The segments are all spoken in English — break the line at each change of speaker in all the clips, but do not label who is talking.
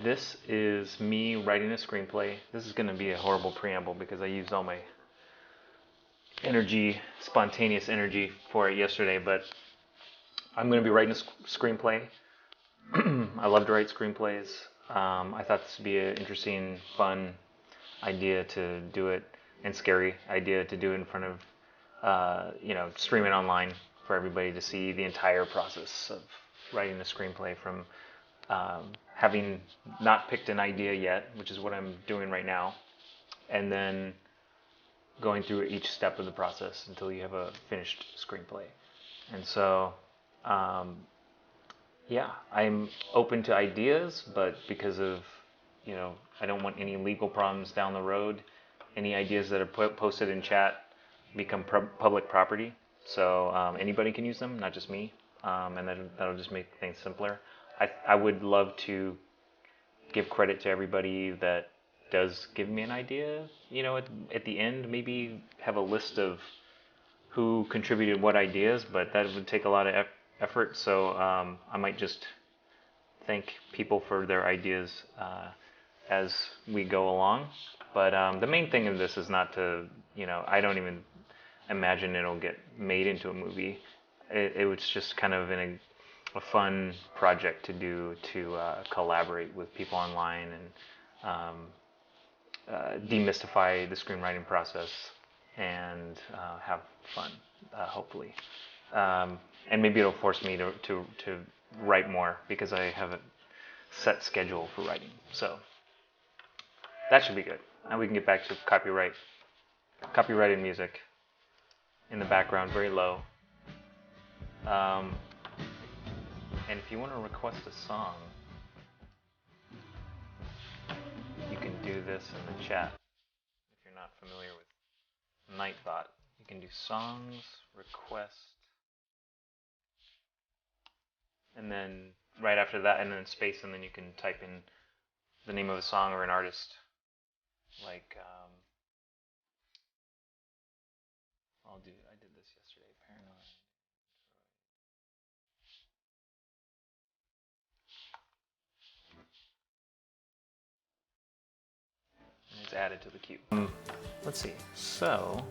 This is me writing a screenplay. This is going to be a horrible preamble because I used all my energy, spontaneous energy for it yesterday, but I'm going to be writing a screenplay. I love to write screenplays. I thought this would be an interesting, fun idea to do it, and scary idea to do it in front of, stream it online for everybody to see the entire process of writing a screenplay from having not picked an idea yet, which is what I'm doing right now, and then going through each step of the process until you have a finished screenplay. And so, um, yeah, I'm open to ideas, but because of, I don't want any legal problems down the road. Any ideas that are posted in chat become public property. So anybody can use them, not just me. And that'll just make things simpler. I would love to give credit to everybody that does give me an idea. At the end, maybe have a list of who contributed what ideas, but that would take a lot of effort. So I might just thank people for their ideas as we go along. But the main thing of this is not to, I don't even imagine it'll get made into a movie. It was just kind of a fun project to do to collaborate with people online and demystify the screenwriting process and have fun, hopefully. And maybe it'll force me to write more because I have a set schedule for writing. So that should be good. Now we can get back to copyrighted music in the background, very low. And if you want to request a song, you can do this in the chat. If you're not familiar with Nightbot, you can do songs, request, and then right after that, and then space, and then you can type in the name of a song or an artist. Like, I did this yesterday, Paranoid. And it's added to the queue. Let's see. So,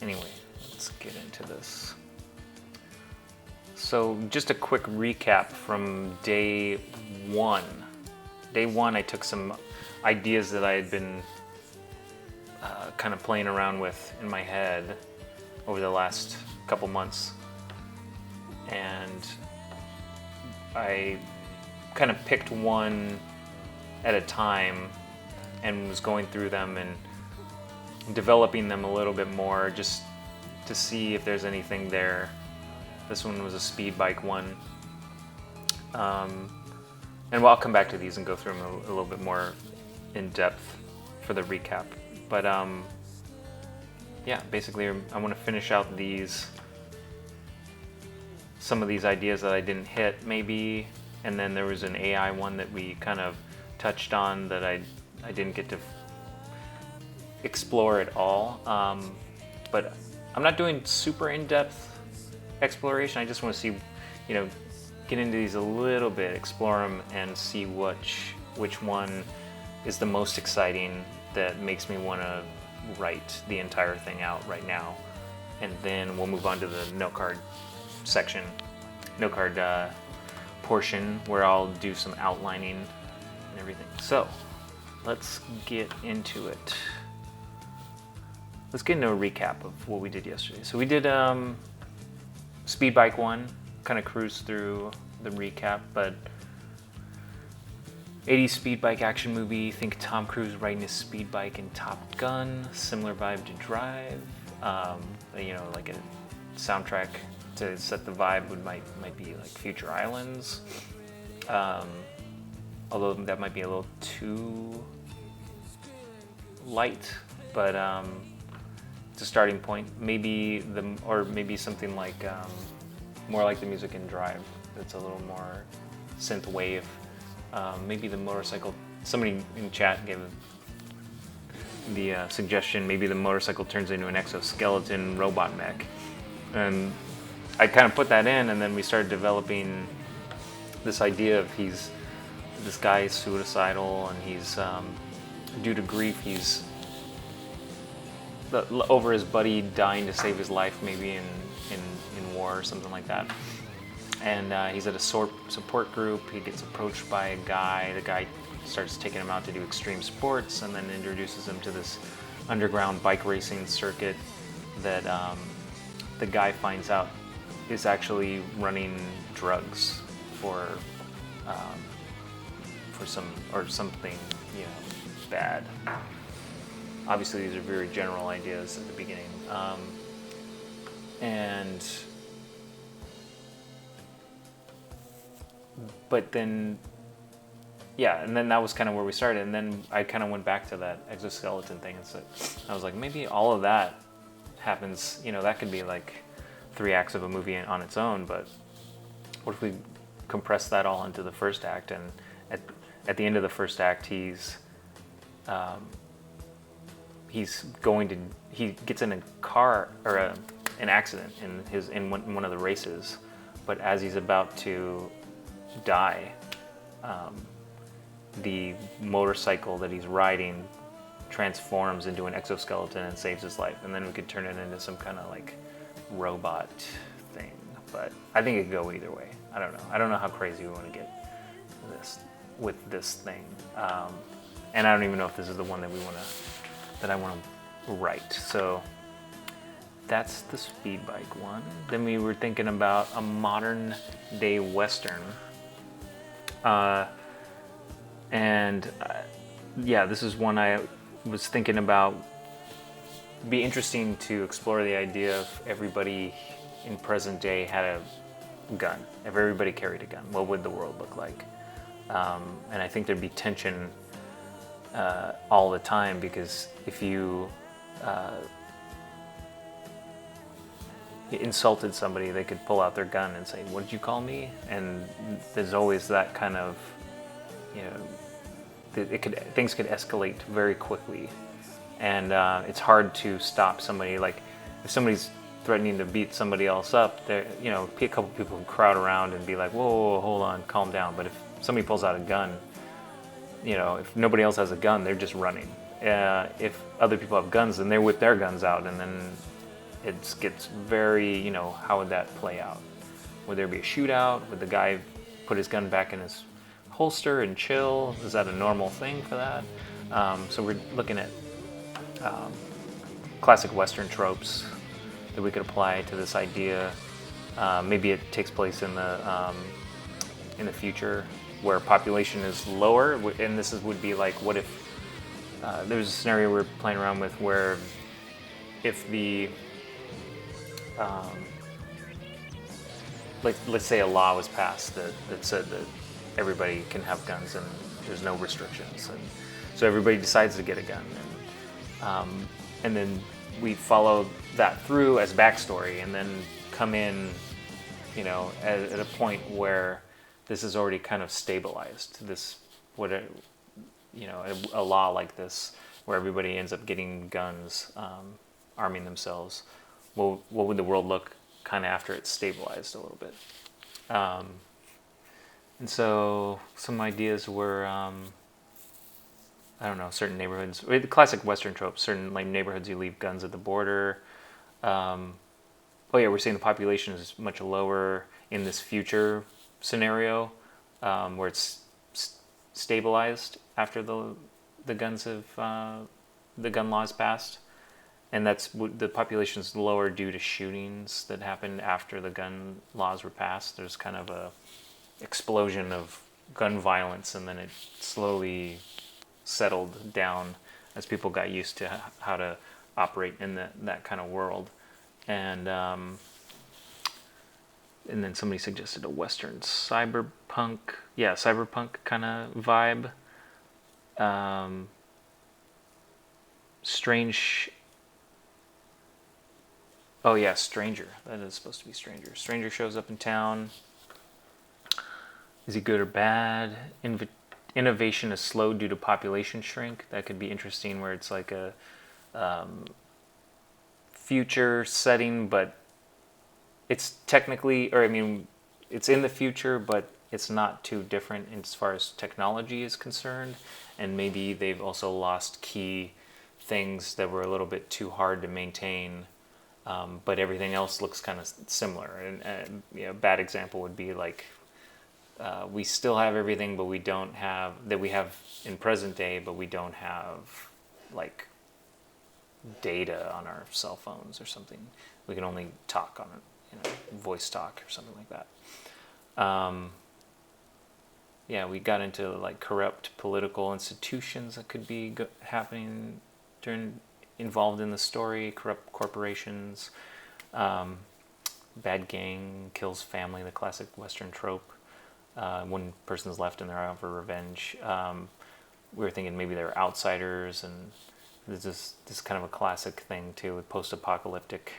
anyway, let's get into this. So, just a quick recap from day one. Day one, I took some ideas that I had been kind of playing around with in my head over the last couple months. And I kind of picked one at a time and was going through them and developing them a little bit more just to see if there's anything there. This one was a speed bike one. And I'll come back to these and go through them a little bit more in depth for the recap. But yeah, basically I want to finish out some of these ideas that I didn't hit maybe, and then there was an AI one that we kind of touched on that I didn't get to explore at all. But I'm not doing super in-depth exploration. I just want to see, get into these a little bit, explore them, and see which one is the most exciting that makes me want to write the entire thing out right now. And then we'll move on to the note card section, note card portion, where I'll do some outlining and everything. So let's get into it. Let's get into a recap of what we did yesterday. So we did Speed Bike 1, kind of cruised through the recap, but 80s speed bike action movie. Think Tom Cruise riding his speed bike in Top Gun. Similar vibe to Drive. Like a soundtrack to set the vibe might be like Future Islands. Although that might be a little too light, but it's a starting point. Maybe something like more like the music in Drive. That's a little more synth wave. Maybe the motorcycle. Somebody in chat gave the suggestion. Maybe the motorcycle turns into an exoskeleton robot mech, and I kind of put that in, and then we started developing this idea of he's this guy is suicidal, and he's due to grief, he's over his buddy dying to save his life, maybe in war or something like that. And he's at a support group. He gets approached by a guy. The guy starts taking him out to do extreme sports, and then introduces him to this underground bike racing circuit that the guy finds out is actually running drugs for something, bad. Obviously, these are very general ideas at the beginning, but then, and then that was kind of where we started, and then I kind of went back to that exoskeleton thing, and so I was like, maybe all of that happens, that could be like 3 acts of a movie on its own, but what if we compress that all into the first act, and at the end of the first act, he gets in a car or an accident in one of the races, but as he's about to die, the motorcycle that he's riding transforms into an exoskeleton and saves his life, and then we could turn it into some kind of like robot thing. But I think it could go either way. I don't know how crazy we want to get with this thing, and I don't even know if this is the one that I want to write. So that's the speed bike one. Then we were thinking about a modern day Western. This is one I was thinking about. It'd be interesting to explore the idea of everybody in present day had a gun. If everybody carried a gun, what would the world look like? And I think there'd be tension all the time, because if you insulted somebody, they could pull out their gun and say, "What did you call me?" And there's always that kind of, things could escalate very quickly, and it's hard to stop somebody. Like if somebody's threatening to beat somebody else up, there, a couple people can crowd around and be like, "Whoa, hold on, calm down." But if somebody pulls out a gun, if nobody else has a gun, they're just running. If other people have guns, then they whip their guns out, and then it gets very, how would that play out? Would there be a shootout? Would the guy put his gun back in his holster and chill? Is that a normal thing for that? So we're looking at classic Western tropes that we could apply to this idea. Maybe it takes place in the future where population is lower, and this would be like, what if there's a scenario we're playing around with where if the let's say a law was passed that said that everybody can have guns and there's no restrictions, and so everybody decides to get a gun, and then we follow that through as backstory, and then come in, at a point where this is already kind of stabilized. A law like this, where everybody ends up getting guns, arming themselves. What would the world look kind of after it's stabilized a little bit? And so some ideas were, certain neighborhoods, the classic Western tropes, certain like neighborhoods you leave guns at the border. We're seeing the population is much lower in this future scenario, where it's stabilized after the gun laws passed, and the population is lower due to shootings that happened after the gun laws were passed. There's kind of a explosion of gun violence, and then it slowly settled down as people got used to how to operate in that kind of world. And then somebody suggested a Western cyberpunk kind of vibe. Stranger. That is supposed to be Stranger. Stranger shows up in town. Is he good or bad? Innovation is slow due to population shrink. That could be interesting, where it's like a future setting, but it's technically, it's in the future, but it's not too different as far as technology is concerned, and maybe they've also lost key things that were a little bit too hard to maintain, but everything else looks kind of similar. And a bad example would be like we still have everything, but we don't have that we have in present day, but we don't have like data on our cell phones or something. We can only talk on voice talk or something like that. Yeah, we got into like corrupt political institutions that could be happening involved in the story, corrupt corporations, bad gang kills family, the classic Western trope. One person's left and they're out for revenge. We were thinking maybe they're outsiders, and there's this kind of a classic thing too with post-apocalyptic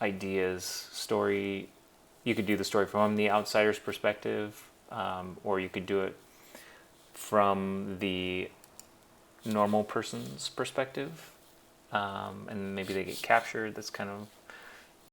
ideas. Story, you could do the story from the outsider's perspective, or you could do it from the normal person's perspective, and maybe they get captured. That's kind of